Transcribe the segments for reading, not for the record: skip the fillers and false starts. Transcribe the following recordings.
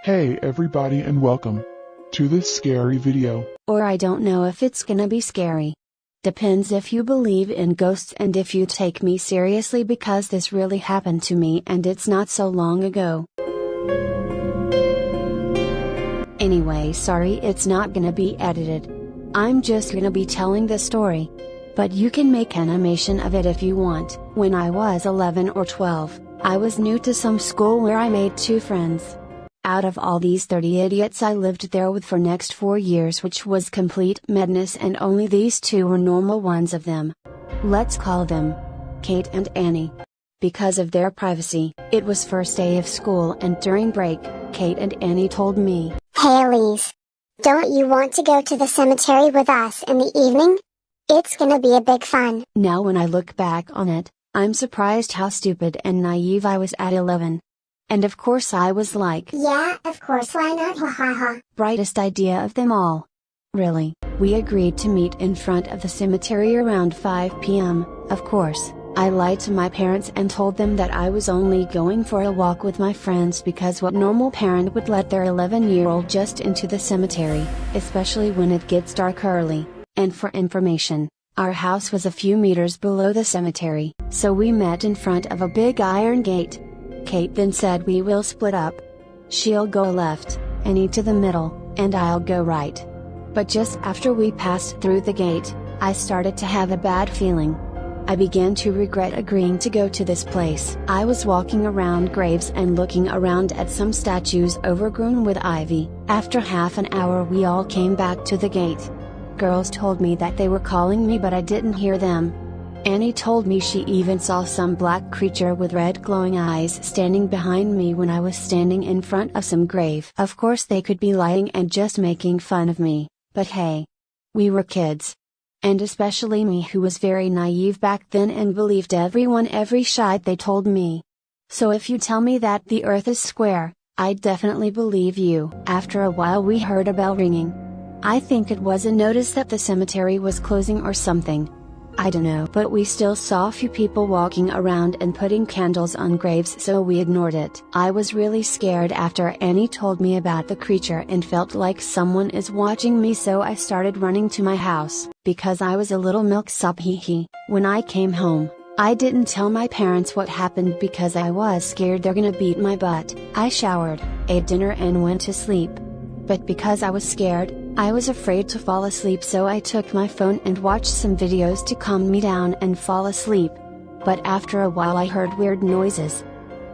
Hey everybody and welcome to this scary video. Or I don't know if it's gonna be scary. Depends if you believe in ghosts and if you take me seriously, because this really happened to me and it's not so long ago. Anyway, sorry it's not gonna be edited. I'm just gonna be telling the story. But you can make animation of it if you want. When I was 11 or 12, I was new to some school where I made 2 friends. Out of all these 30 idiots I lived there with for next 4 years, which was complete madness, and only these 2 were normal ones of them. Let's call them Kate and Annie. Because of their privacy, it was first day of school, and during break, Kate and Annie told me, "Hey Elise, don't you want to go to the cemetery with us in the evening? It's gonna be a big fun." Now when I look back on it, I'm surprised how stupid and naive I was at 11. And of course I was like, "Yeah, of course, why not, ha ha ha." Brightest idea of them all. Really, we agreed to meet in front of the cemetery around 5 p.m., of course. I lied to my parents and told them that I was only going for a walk with my friends, because what normal parent would let their 11-year-old just into the cemetery, especially when it gets dark early? And for information, our house was a few meters below the cemetery, so we met in front of a big iron gate. Kate then said we will split up. She'll go left, Annie to the middle, and I'll go right. But just after we passed through the gate, I started to have a bad feeling. I began to regret agreeing to go to this place. I was walking around graves and looking around at some statues overgrown with ivy. After half an hour we all came back to the gate. Girls told me that they were calling me, but I didn't hear them. Annie told me she even saw some black creature with red glowing eyes standing behind me when I was standing in front of some grave. Of course they could be lying and just making fun of me, but hey, we were kids. And especially me, who was very naive back then and believed every shite they told me. So if you tell me that the earth is square, I'd definitely believe you. After a while we heard a bell ringing. I think it was a notice that the cemetery was closing or something. I don't know, but we still saw a few people walking around and putting candles on graves, so we ignored it. I was really scared after Annie told me about the creature and felt like someone is watching me, so I started running to my house, because I was a little milksop, hee hee. When I came home, I didn't tell my parents what happened because I was scared they're gonna beat my butt. I showered, ate dinner and went to sleep. But because I was scared, I was afraid to fall asleep, so I took my phone and watched some videos to calm me down and fall asleep. But after a while I heard weird noises.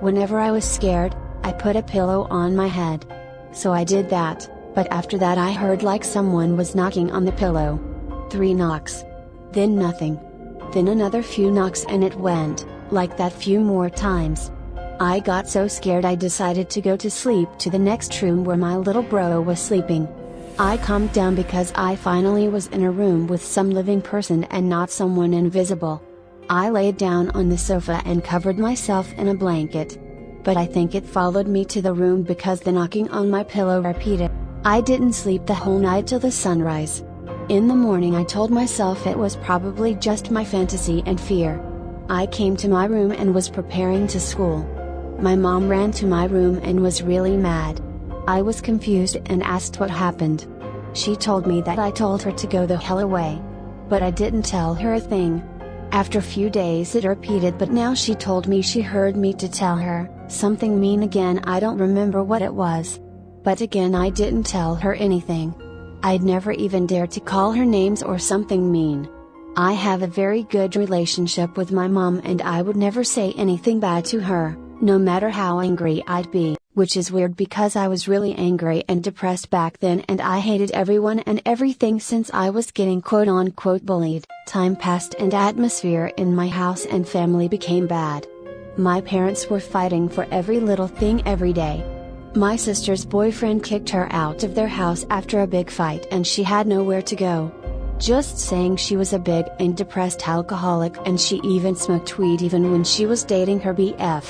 Whenever I was scared, I put a pillow on my head. So I did that, but after that I heard like someone was knocking on the pillow. 3 knocks. Then nothing. Then another few knocks, and it went like that few more times. I got so scared I decided to go to sleep to the next room where my little bro was sleeping. I calmed down because I finally was in a room with some living person and not someone invisible. I laid down on the sofa and covered myself in a blanket. But I think it followed me to the room because the knocking on my pillow repeated. I didn't sleep the whole night till the sunrise. In the morning I told myself it was probably just my fantasy and fear. I came to my room and was preparing to school. My mom ran to my room and was really mad. I was confused and asked what happened. She told me that I told her to go the hell away. But I didn't tell her a thing. After a few days it repeated, but now she told me she heard me to tell her something mean again. I don't remember what it was. But again I didn't tell her anything. I'd never even dared to call her names or something mean. I have a very good relationship with my mom and I would never say anything bad to her, no matter how angry I'd be. Which is weird because I was really angry and depressed back then, and I hated everyone and everything since I was getting quote unquote bullied. Time passed and atmosphere in my house and family became bad. My parents were fighting for every little thing every day. My sister's boyfriend kicked her out of their house after a big fight and she had nowhere to go. Just saying, she was a big and depressed alcoholic, and she even smoked weed even when she was dating her BF.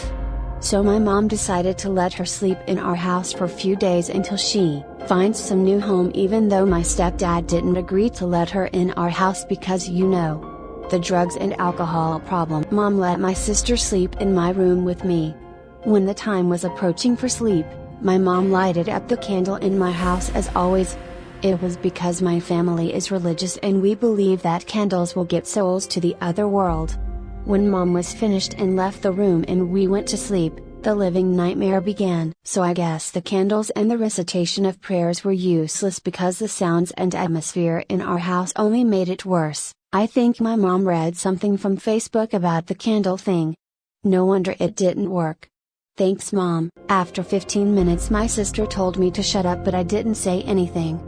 So my mom decided to let her sleep in our house for a few days until she finds some new home, even though my stepdad didn't agree to let her in our house because, you know, the drugs and alcohol problem. Mom let my sister sleep in my room with me. When the time was approaching for sleep, My mom lighted up the candle in my house as always. It was because my family is religious and we believe that candles will get souls to the other world. When Mom was finished and left the room and we went to sleep, the living nightmare began. So I guess the candles and the recitation of prayers were useless because the sounds and atmosphere in our house only made it worse. I think my mom read something from Facebook about the candle thing. No wonder it didn't work. Thanks Mom. After 15 minutes my sister told me to shut up but I didn't say anything.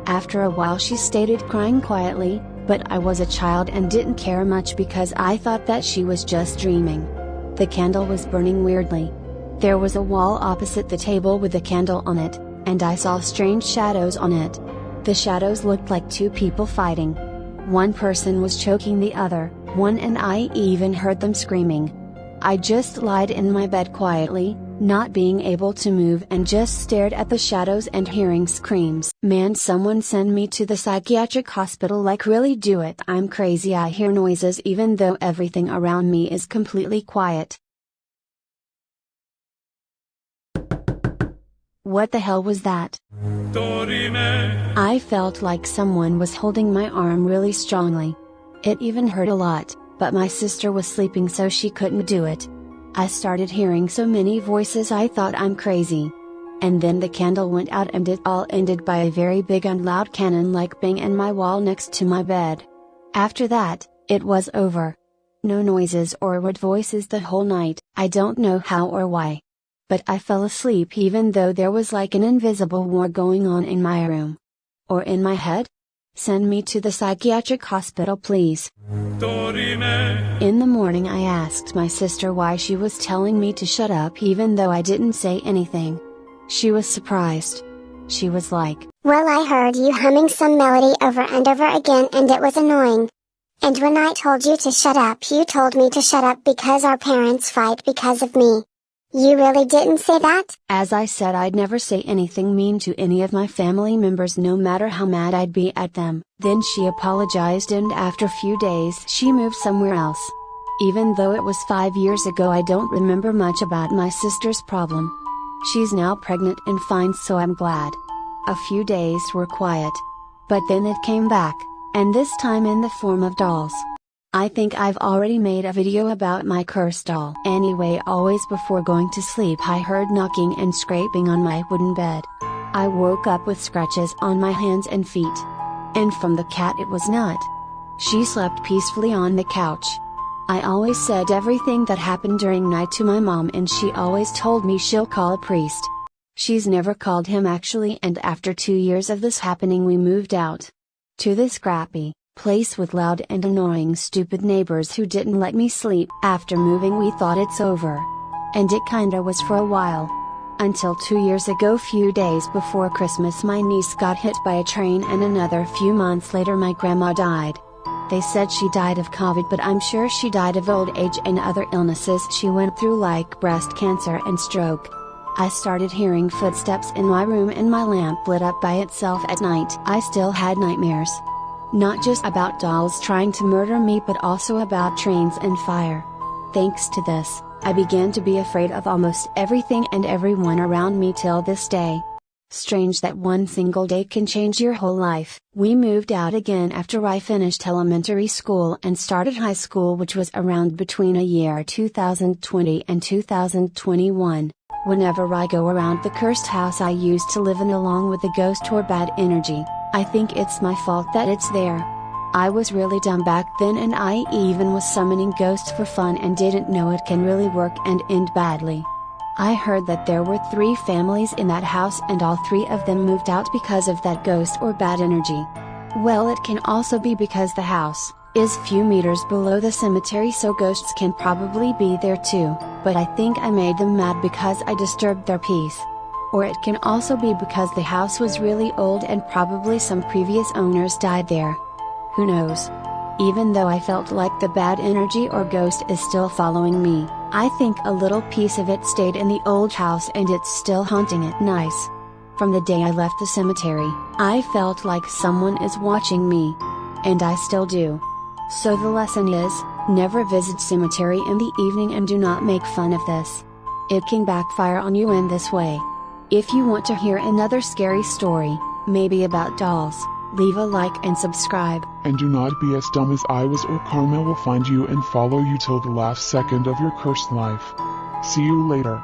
After a while she started crying quietly, but I was a child and didn't care much because I thought that she was just dreaming. The candle was burning weirdly. There was a wall opposite the table with a candle on it, and I saw strange shadows on it. The shadows looked like two people fighting. One person was choking the other, and I even heard them screaming. I just lied in my bed quietly, not being able to move and just stared at the shadows and hearing screams. Man, someone send me to the psychiatric hospital, like really do it. I'm crazy. I hear noises even though everything around me is completely quiet. What the hell was that? I felt like someone was holding my arm really strongly. It even hurt a lot, but my sister was sleeping so she couldn't do it. I started hearing so many voices I thought I'm crazy. And then the candle went out and it all ended by a very big and loud cannon-like bang in my wall next to my bed. After that, it was over. No noises or weird voices the whole night. I don't know how or why. But I fell asleep even though there was like an invisible war going on in my room. Or in my head? Send me to the psychiatric hospital please. In the morning I asked my sister why she was telling me to shut up even though I didn't say anything. She was surprised. She was like, "Well, I heard you humming some melody over and over again and it was annoying. And when I told you to shut up, you told me to shut up because our parents fight because of me. You really didn't say that?" As I said, I'd never say anything mean to any of my family members no matter how mad I'd be at them. Then she apologized and after a few days she moved somewhere else. Even though it was 5 years ago, I don't remember much about my sister's problem. She's now pregnant and fine, so I'm glad. A few days were quiet. But then it came back, and this time in the form of dolls. I think I've already made a video about my cursed doll. Anyway, always before going to sleep I heard knocking and scraping on my wooden bed. I woke up with scratches on my hands and feet. And from the cat it was not. She slept peacefully on the couch. I always said everything that happened during night to my mom and she always told me she'll call a priest. She's never called him actually, and after 2 years of this happening we moved out. To this crappy place with loud and annoying stupid neighbors who didn't let me sleep. After moving we thought it's over. And it kinda was for a while. Until 2 years ago, few days before Christmas, my niece got hit by a train and another few months later my grandma died. They said she died of COVID, but I'm sure she died of old age and other illnesses she went through like breast cancer and stroke. I started hearing footsteps in my room and my lamp lit up by itself at night. I still had nightmares. Not just about dolls trying to murder me but also about trains and fire. Thanks to this, I began to be afraid of almost everything and everyone around me till this day. Strange that one single day can change your whole life. We moved out again after I finished elementary school and started high school, which was around between a year 2020 and 2021. Whenever I go around the cursed house I used to live in along with the ghost or bad energy, I think it's my fault that it's there. I was really dumb back then and I even was summoning ghosts for fun and didn't know it can really work and end badly. I heard that there were 3 families in that house and all 3 of them moved out because of that ghost or bad energy. Well, it can also be because the house is few meters below the cemetery, so ghosts can probably be there too, but I think I made them mad because I disturbed their peace. Or it can also be because the house was really old and probably some previous owners died there. Who knows? Even though I felt like the bad energy or ghost is still following me, I think a little piece of it stayed in the old house and it's still haunting it. Nice. From the day I left the cemetery, I felt like someone is watching me. And I still do. So the lesson is, never visit cemetery in the evening and do not make fun of this. It can backfire on you in this way. If you want to hear another scary story, maybe about dolls, leave a like and subscribe. And do not be as dumb as I was, or karma will find you and follow you till the last second of your cursed life. See you later.